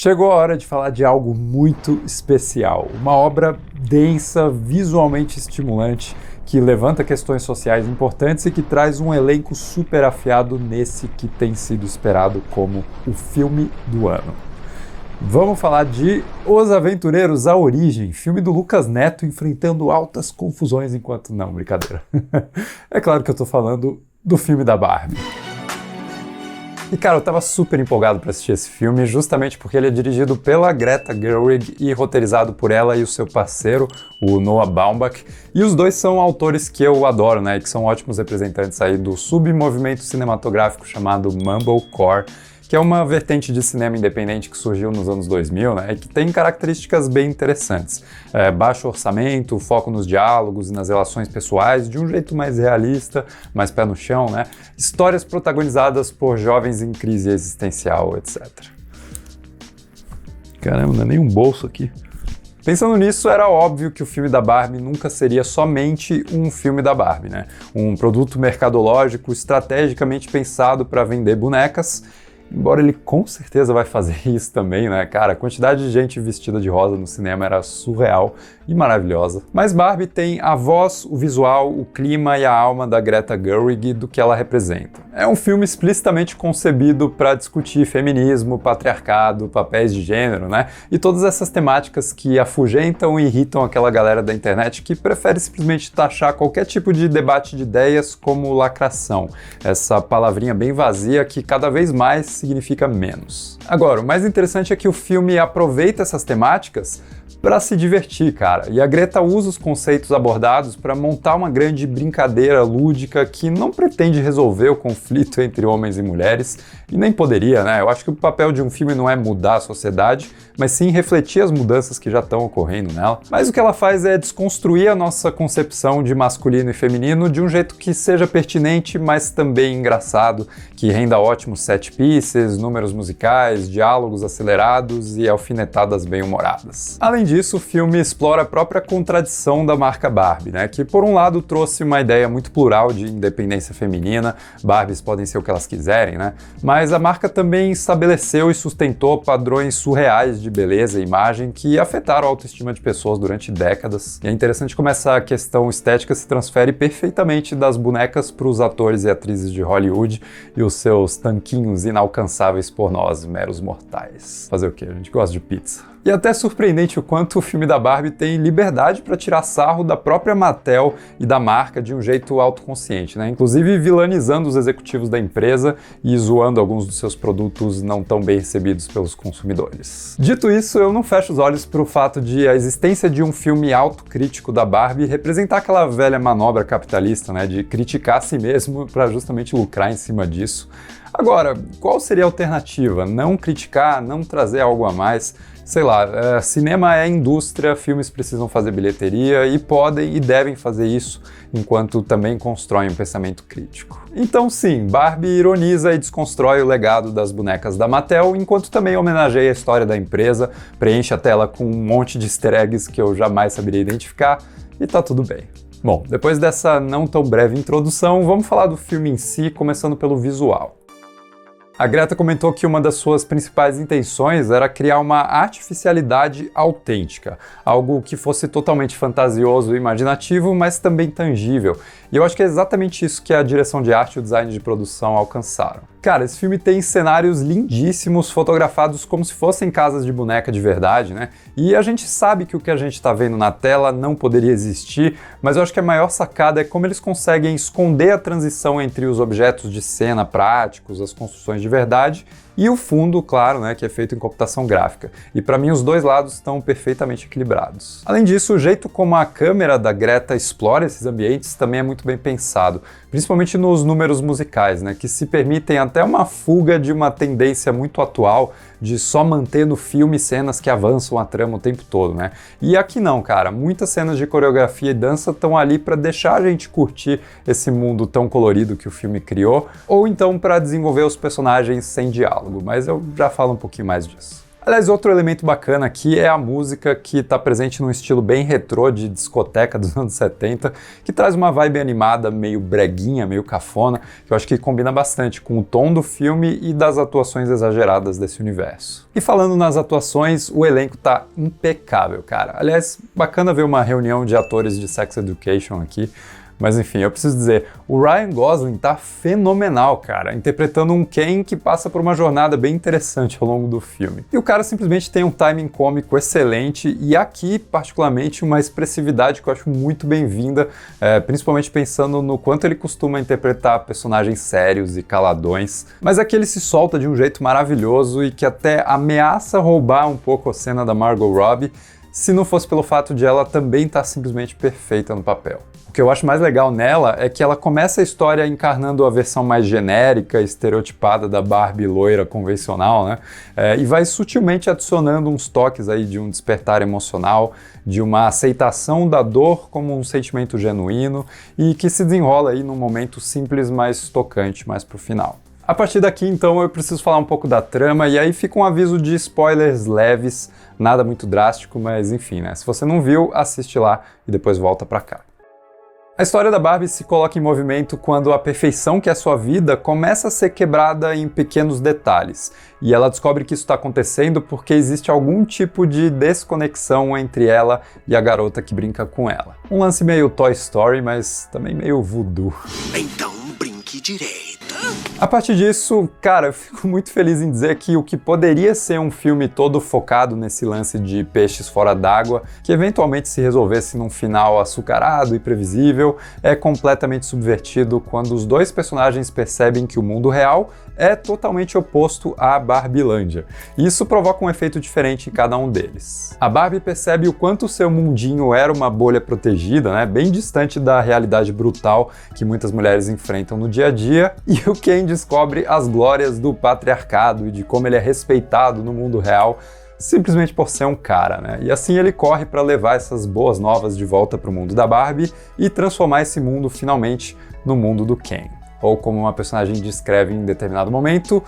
Chegou a hora de falar de algo muito especial, uma obra densa, visualmente estimulante, que levanta questões sociais importantes e que traz um elenco super afiado nesse que tem sido esperado como o filme do ano. Vamos falar de Os Aventureiros, A Origem, filme do Lucas Neto enfrentando altas confusões enquanto... Não, brincadeira. É claro que eu tô falando do filme da Barbie. E cara, eu tava super empolgado para assistir esse filme, justamente porque ele é dirigido pela Greta Gerwig e roteirizado por ela e o seu parceiro, o Noah Baumbach. E os dois são autores que eu adoro, né, e que são ótimos representantes aí do submovimento cinematográfico chamado Mumblecore, que é uma vertente de cinema independente que surgiu nos anos 2000, né, e que tem características bem interessantes. Baixo orçamento, foco nos diálogos e nas relações pessoais, de um jeito mais realista, mais pé no chão, né? Histórias protagonizadas por jovens em crise existencial, etc. Caramba, não é nem um bolso aqui. Pensando nisso, era óbvio que o filme da Barbie nunca seria somente um filme da Barbie, né? Um produto mercadológico estrategicamente pensado para vender bonecas. Embora ele com certeza vai fazer isso também, né, cara? A quantidade de gente vestida de rosa no cinema era surreal e maravilhosa. Mas Barbie tem a voz, o visual, o clima e a alma da Greta Gerwig do que ela representa. É um filme explicitamente concebido para discutir feminismo, patriarcado, papéis de gênero, né? E todas essas temáticas que afugentam e irritam aquela galera da internet que prefere simplesmente taxar qualquer tipo de debate de ideias como lacração. Essa palavrinha bem vazia que cada vez mais significa menos. Agora, o mais interessante é que o filme aproveita essas temáticas para se divertir, cara. E a Greta usa os conceitos abordados para montar uma grande brincadeira lúdica que não pretende resolver o conflito entre homens e mulheres, e nem poderia, né? Eu acho que o papel de um filme não é mudar a sociedade, mas sim refletir as mudanças que já estão ocorrendo nela. Mas o que ela faz é desconstruir a nossa concepção de masculino e feminino de um jeito que seja pertinente, mas também engraçado, que renda ótimos set pieces, números musicais, diálogos acelerados e alfinetadas bem-humoradas. Além disso, o filme explora a própria contradição da marca Barbie, né? Que por um lado trouxe uma ideia muito plural de independência feminina, Barbies podem ser o que elas quiserem, né? Mas a marca também estabeleceu e sustentou padrões surreais de beleza e imagem que afetaram a autoestima de pessoas durante décadas. E é interessante como essa questão estética se transfere perfeitamente das bonecas para os atores e atrizes de Hollywood e os seus tanquinhos inalcançáveis por nós, meros mortais. Fazer o quê? A gente gosta de pizza. E até surpreendente o quanto o filme da Barbie tem liberdade para tirar sarro da própria Mattel e da marca de um jeito autoconsciente, né? Inclusive vilanizando os executivos da empresa e zoando alguns dos seus produtos não tão bem recebidos pelos consumidores. Dito isso, eu não fecho os olhos para o fato de a existência de um filme autocrítico da Barbie representar aquela velha manobra capitalista, né? De criticar a si mesmo para justamente lucrar em cima disso. Agora, qual seria a alternativa? Não criticar, não trazer algo a mais? Sei lá, cinema é indústria, filmes precisam fazer bilheteria e podem e devem fazer isso, enquanto também constroem um pensamento crítico. Então sim, Barbie ironiza e desconstrói o legado das bonecas da Mattel, enquanto também homenageia a história da empresa, preenche a tela com um monte de easter eggs que eu jamais saberia identificar, e tá tudo bem. Bom, depois dessa não tão breve introdução, vamos falar do filme em si, começando pelo visual. A Greta comentou que uma das suas principais intenções era criar uma artificialidade autêntica, algo que fosse totalmente fantasioso e imaginativo, mas também tangível. E eu acho que é exatamente isso que a direção de arte e o design de produção alcançaram. Cara, esse filme tem cenários lindíssimos, fotografados como se fossem casas de boneca de verdade, né? E a gente sabe que o que a gente tá vendo na tela não poderia existir, mas eu acho que a maior sacada é como eles conseguem esconder a transição entre os objetos de cena práticos, as construções de verdade, e o fundo, claro, né, que é feito em computação gráfica. E para mim os dois lados estão perfeitamente equilibrados. Além disso, o jeito como a câmera da Greta explora esses ambientes também é muito bem pensado, principalmente nos números musicais, né, que se permitem até uma fuga de uma tendência muito atual de só manter no filme cenas que avançam a trama o tempo todo, né? E aqui não, cara, muitas cenas de coreografia e dança estão ali para deixar a gente curtir esse mundo tão colorido que o filme criou, ou então para desenvolver os personagens sem diálogo, mas eu já falo um pouquinho mais disso. Aliás, outro elemento bacana aqui é a música, que está presente num estilo bem retrô de discoteca dos anos 70, que traz uma vibe animada, meio breguinha, meio cafona, que eu acho que combina bastante com o tom do filme e das atuações exageradas desse universo. E falando nas atuações, o elenco tá impecável, cara. Aliás, bacana ver uma reunião de atores de Sex Education aqui. Mas enfim, eu preciso dizer, o Ryan Gosling tá fenomenal, cara, interpretando um Ken que passa por uma jornada bem interessante ao longo do filme. E o cara simplesmente tem um timing cômico excelente e aqui, particularmente, uma expressividade que eu acho muito bem-vinda, principalmente pensando no quanto ele costuma interpretar personagens sérios e caladões, mas aqui ele se solta de um jeito maravilhoso e que até ameaça roubar um pouco a cena da Margot Robbie, se não fosse pelo fato de ela também estar simplesmente perfeita no papel. O que eu acho mais legal nela é que ela começa a história encarnando a versão mais genérica, estereotipada da Barbie loira convencional, né? E vai sutilmente adicionando uns toques aí de um despertar emocional, de uma aceitação da dor como um sentimento genuíno e que se desenrola aí num momento simples, mas tocante mais pro final. A partir daqui, então, eu preciso falar um pouco da trama, e aí fica um aviso de spoilers leves, nada muito drástico, mas enfim, né? Se você não viu, assiste lá e depois volta pra cá. A história da Barbie se coloca em movimento quando a perfeição que é sua vida começa a ser quebrada em pequenos detalhes, e ela descobre que isso está acontecendo porque existe algum tipo de desconexão entre ela e a garota que brinca com ela. Um lance meio Toy Story, mas também meio voodoo. Então brinque direito. A partir disso, cara, eu fico muito feliz em dizer que o que poderia ser um filme todo focado nesse lance de peixes fora d'água, que eventualmente se resolvesse num final açucarado e previsível, é completamente subvertido quando os dois personagens percebem que o mundo real é totalmente oposto à Barbilândia. E isso provoca um efeito diferente em cada um deles. A Barbie percebe o quanto seu mundinho era uma bolha protegida, né, bem distante da realidade brutal que muitas mulheres enfrentam no dia a dia, e o Ken descobre as glórias do patriarcado e de como ele é respeitado no mundo real, simplesmente por ser um cara, né? E assim ele corre para levar essas boas novas de volta para o mundo da Barbie e transformar esse mundo finalmente no mundo do Ken. Ou como uma personagem descreve em determinado momento,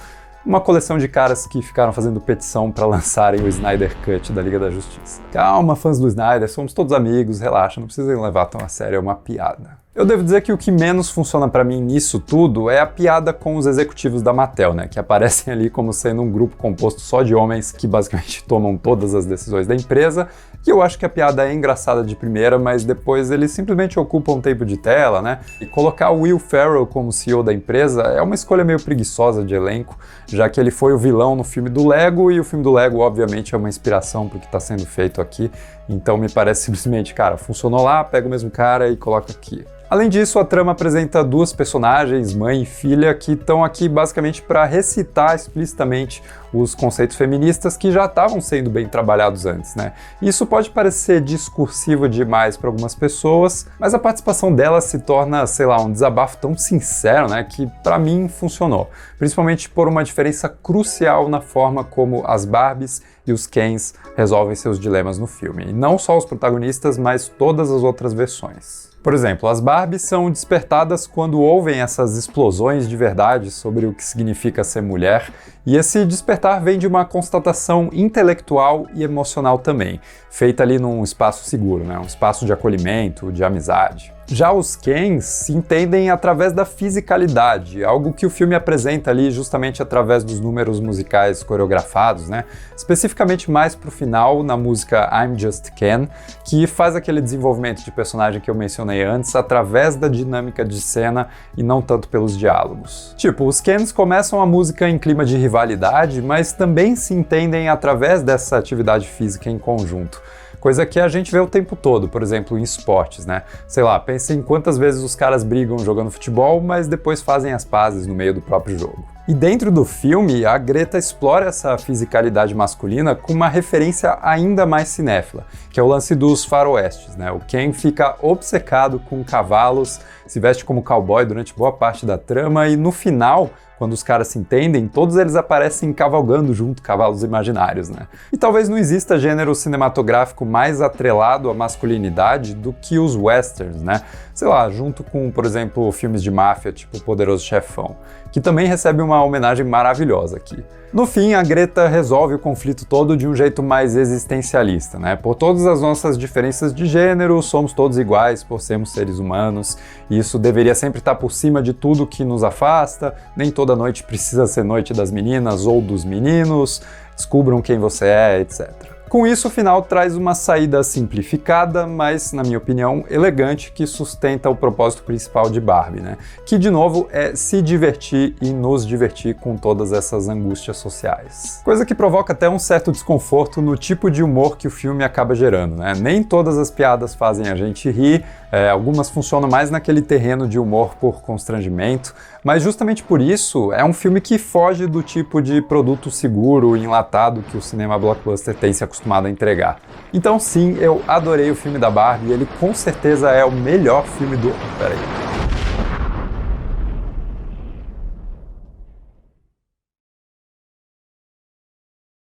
uma coleção de caras que ficaram fazendo petição para lançarem o Snyder Cut da Liga da Justiça. Calma, fãs do Snyder, somos todos amigos, relaxa, não precisem levar tão a sério, é uma piada. Eu devo dizer que o que menos funciona pra mim nisso tudo é a piada com os executivos da Mattel, né, que aparecem ali como sendo um grupo composto só de homens que basicamente tomam todas as decisões da empresa, que eu acho que a piada é engraçada de primeira, mas depois eles simplesmente ocupam tempo de tela, né, e colocar o Will Ferrell como CEO da empresa é uma escolha meio preguiçosa de elenco, já que ele foi o vilão no filme do Lego, e o filme do Lego obviamente é uma inspiração pro que tá sendo feito aqui, então me parece simplesmente, cara, funcionou lá, pega o mesmo cara e coloca aqui. Além disso, a trama apresenta duas personagens, mãe e filha, que estão aqui basicamente para recitar explicitamente os conceitos feministas que já estavam sendo bem trabalhados antes, né? Isso pode parecer discursivo demais para algumas pessoas, mas a participação delas se torna, sei lá, um desabafo tão sincero, né, que para mim funcionou. Principalmente por uma diferença crucial na forma como as Barbies e os Kens resolvem seus dilemas no filme. E não só os protagonistas, mas todas as outras versões. Por exemplo, as Barbies são despertadas quando ouvem essas explosões de verdade sobre o que significa ser mulher, e esse despertar vem de uma constatação intelectual e emocional também, feita ali num espaço seguro, né? Um espaço de acolhimento, de amizade. Já os Kens se entendem através da fisicalidade, algo que o filme apresenta ali justamente através dos números musicais coreografados, né? Especificamente mais pro final, na música I'm Just Ken, que faz aquele desenvolvimento de personagem que eu mencionei antes através da dinâmica de cena e não tanto pelos diálogos. Tipo, os Kens começam a música em clima de rivalidade, mas também se entendem através dessa atividade física em conjunto. Coisa que a gente vê o tempo todo, por exemplo, em esportes, né? Sei lá, pense em quantas vezes os caras brigam jogando futebol, mas depois fazem as pazes no meio do próprio jogo. E dentro do filme, a Greta explora essa fisicalidade masculina com uma referência ainda mais cinéfila, que é o lance dos faroestes, né? O Ken fica obcecado com cavalos, se veste como cowboy durante boa parte da trama e no final, quando os caras se entendem, todos eles aparecem cavalgando junto cavalos imaginários, né? E talvez não exista gênero cinematográfico mais atrelado à masculinidade do que os westerns, né? Sei lá, junto com, por exemplo, filmes de máfia, tipo O Poderoso Chefão. que também recebe uma homenagem maravilhosa aqui. No fim, a Greta resolve o conflito todo de um jeito mais existencialista, né? Por todas as nossas diferenças de gênero, somos todos iguais por sermos seres humanos, e isso deveria sempre estar por cima de tudo que nos afasta, nem toda noite precisa ser noite das meninas ou dos meninos, descubram quem você é, etc. Com isso, o final traz uma saída simplificada, mas, na minha opinião, elegante, que sustenta o propósito principal de Barbie, né? Que, de novo, é se divertir e nos divertir com todas essas angústias sociais. Coisa que provoca até um certo desconforto no tipo de humor que o filme acaba gerando, né? Nem todas as piadas fazem a gente rir, algumas funcionam mais naquele terreno de humor por constrangimento, mas justamente por isso é um filme que foge do tipo de produto seguro e enlatado que o cinema blockbuster tem se acostumado a entregar. Então sim, eu adorei o filme da Barbie, ele com certeza é o melhor filme do... Peraí.